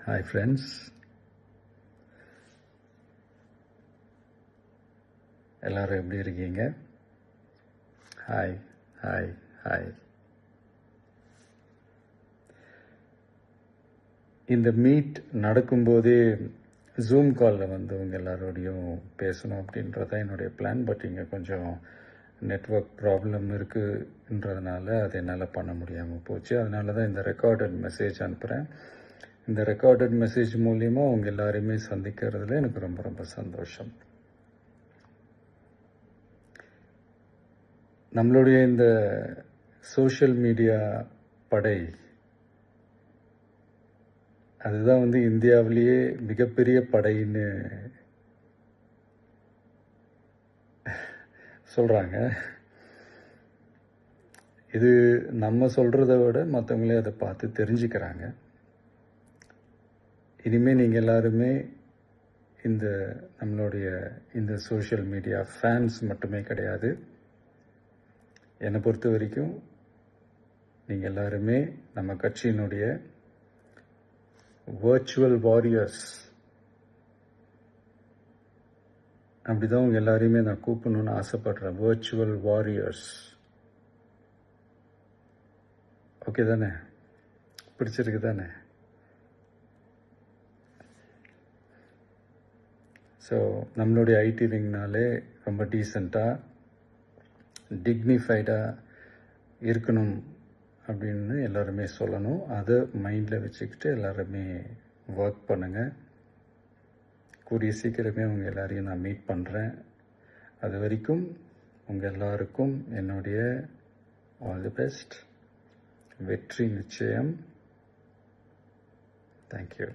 Hi friends, எல்லாரும் எப்படி இருக்கீங்க? Hi hi hi. இந்த மீட் நடக்கும்போதே ஜூம் காலில் வந்து உங்கள் எல்லாரோடையும் பேசணும் அப்படின்றதான் என்னுடைய பிளான். பட் இங்கே கொஞ்சம் நெட்வொர்க் ப்ராப்ளம் இருக்குன்றதுனால அது என்னால் பண்ண முடியாமல் போச்சு. அதனால தான் இந்த ரெக்கார்டட் மெசேஜ் அனுப்புகிறேன். இந்த ரெக்கார்டட் மெசேஜ் மூலிமா உங்கள் எல்லாரையுமே சந்திக்கிறதுல எனக்கு ரொம்ப ரொம்ப சந்தோஷம். நம்மளுடைய இந்த சோஷியல் மீடியா படை அதுதான் வந்து இந்தியாவிலேயே மிகப்பெரிய படைன்னு சொல்கிறாங்க. இது நம்ம சொல்கிறத விட மற்றவங்களே அதை பார்த்து தெரிஞ்சுக்கிறாங்க. இனிமேல் நீங்கள் எல்லாருமே இந்த நம்மளுடைய இந்த சோஷியல் மீடியா ஃபேன்ஸ் மட்டுமே கிடையாது. என்னை பொறுத்த வரைக்கும் நீங்கள் எல்லாருமே நம்ம கட்சியினுடைய வர்ச்சுவல் வாரியர்ஸ். அப்படிதான் உங்கள் எல்லாரையுமே நான் கூப்பிடணும்னு ஆசைப்படுறேன். Virtual warriors. ஓகே தானே? பிடிச்சிருக்கு தானே? ஸோ நம்மளுடைய ஐடி விங்னாலே ரொம்ப டீசெண்டாக டிக்னிஃபைடாக இருக்கணும் அப்படின்னு எல்லாருமே சொல்லணும். அதை மைண்டில் வச்சுக்கிட்டு எல்லாருமே ஒர்க் பண்ணுங்கள். கூடிய சீக்கிரமே உங்கள் எல்லாரையும் நான் மீட் பண்ணுறேன். அது வரைக்கும் உங்கள் எல்லாருக்கும் என்னுடைய ஆல் தி பெஸ்ட். வெற்றி நிச்சயம். தேங்க்யூ.